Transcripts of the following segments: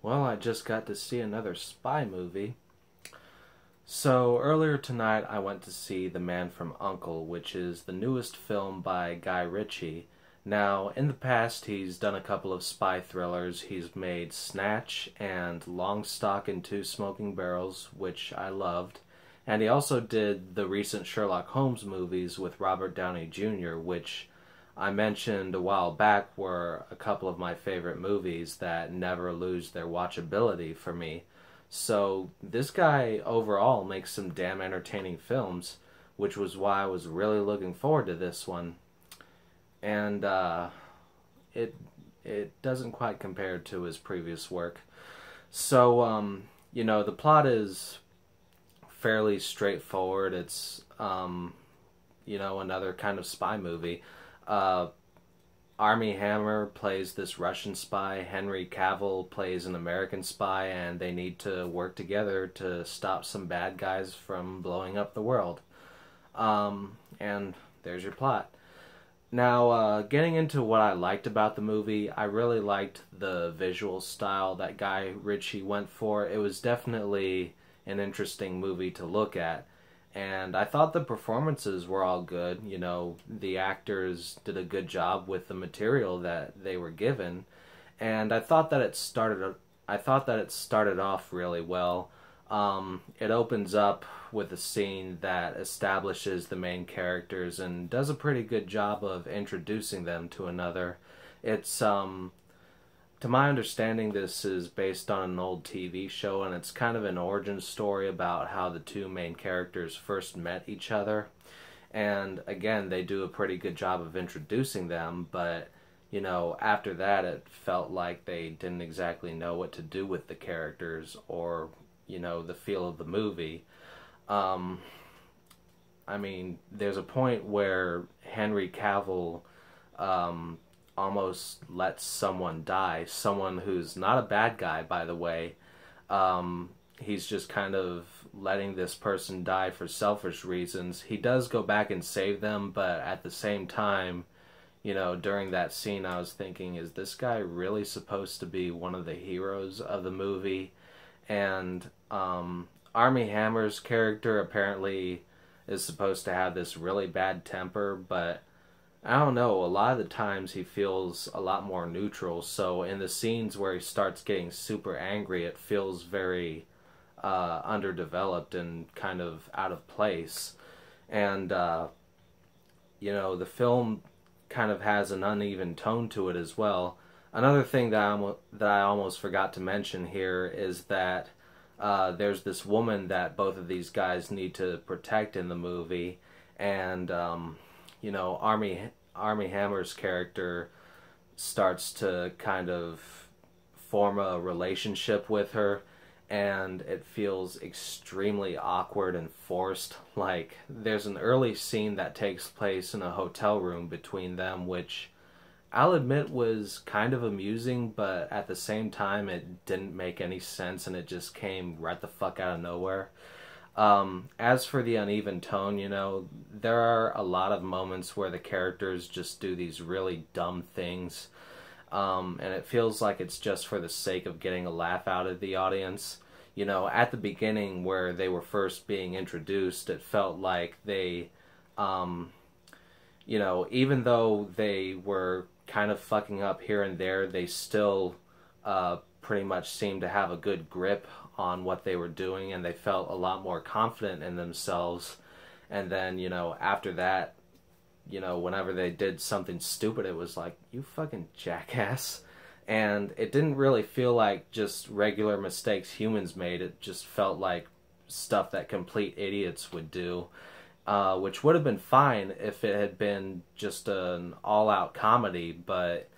Well, I just got to see another spy movie. So, earlier tonight I went to see The Man from U.N.C.L.E, which is the newest film by Guy Ritchie. Now, in the past, he's done a couple of spy thrillers. He's made Snatch and Long Stock and Two Smoking Barrels, which I loved. And he also did the recent Sherlock Holmes movies with Robert Downey Jr., which I mentioned a while back were a couple of my favorite movies that never lose their watchability for me. So this guy overall makes some damn entertaining films, which was why I was really looking forward to this one. And it it doesn't quite compare to his previous work. So the plot is fairly straightforward. It's another kind of spy movie. Uh, Army Hammer plays this Russian spy. Henry Cavill plays an American spy, and they need to work together to stop some bad guys from blowing up the world. And there's your plot. Now, getting into what I liked about the movie, I really liked the visual style that Guy Ritchie went for. It was definitely an interesting movie to look at. And I thought the performances were all good. The actors did a good job with the material that they were given. And I thought that it started off really well. It opens up with a scene that establishes the main characters and does a pretty good job of introducing them to another. It's To my understanding, this is based on an old TV show, and it's kind of an origin story about how the two main characters first met each other. And again, they do a pretty good job of introducing them, but after that, it felt like they didn't exactly know what to do with the characters or, the feel of the movie. Um, there's a point where Henry Cavill almost lets someone die. Someone who's not a bad guy, by the way. He's just kind of letting this person die for selfish reasons. He does go back and save them, but at the same time, during that scene, I was thinking, is this guy really supposed to be one of the heroes of the movie? And Army Hammer's character apparently is supposed to have this really bad temper, but I don't know, a lot of the times he feels a lot more neutral. So in the scenes where he starts getting super angry, it feels very underdeveloped and kind of out of place. And the film kind of has an uneven tone to it as well. Another thing that I almost forgot to mention here is that there's this woman that both of these guys need to protect in the movie, and Army Hammer's character starts to kind of form a relationship with her, and it feels extremely awkward and forced. Like, there's an early scene that takes place in a hotel room between them, which I'll admit was kind of amusing, but at the same time it didn't make any sense and it just came right the fuck out of nowhere. As for the uneven tone, there are a lot of moments where the characters just do these really dumb things, and it feels like it's just for the sake of getting a laugh out of the audience. At the beginning where they were first being introduced, it felt like they, even though they were kind of fucking up here and there, they still pretty much seemed to have a good grip on what they were doing, and they felt a lot more confident in themselves. And then, after that, whenever they did something stupid, it was like, you fucking jackass. And it didn't really feel like just regular mistakes humans made. It just felt like stuff that complete idiots would do, which would have been fine if it had been just an all-out comedy, but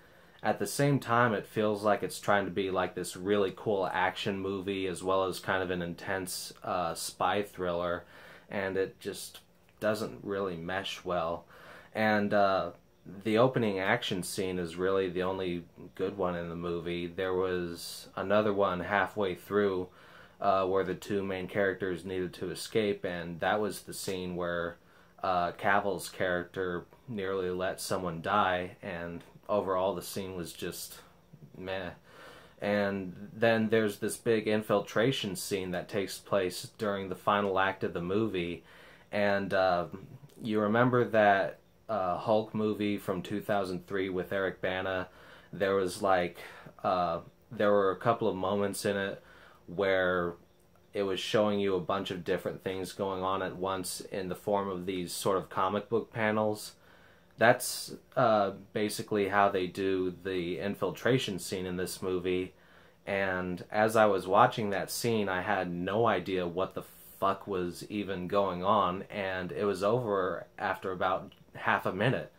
at the same time, it feels like it's trying to be like this really cool action movie as well as kind of an intense spy thriller, and it just doesn't really mesh well. And the opening action scene is really the only good one in the movie. There was another one halfway through where the two main characters needed to escape, and that was the scene where Cavill's character nearly let someone die, and overall the scene was just meh. And then there's this big infiltration scene that takes place during the final act of the movie. And you remember that Hulk movie from 2003 with Eric Bana? There was there were a couple of moments in it where it was showing you a bunch of different things going on at once in the form of these sort of comic book panels. That's basically how they do the infiltration scene in this movie. And as I was watching that scene, I had no idea what the fuck was even going on, and it was over after about half a minute.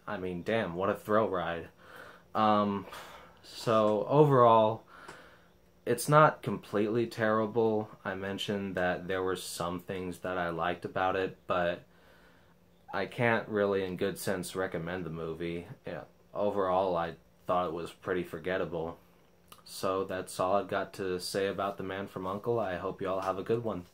I mean, damn, what a thrill ride. So overall, it's not completely terrible. I mentioned that there were some things that I liked about it, but I can't really in good sense recommend the movie. Yeah, overall, I thought it was pretty forgettable. So that's all I've got to say about The Man from U.N.C.L.E. I hope you all have a good one.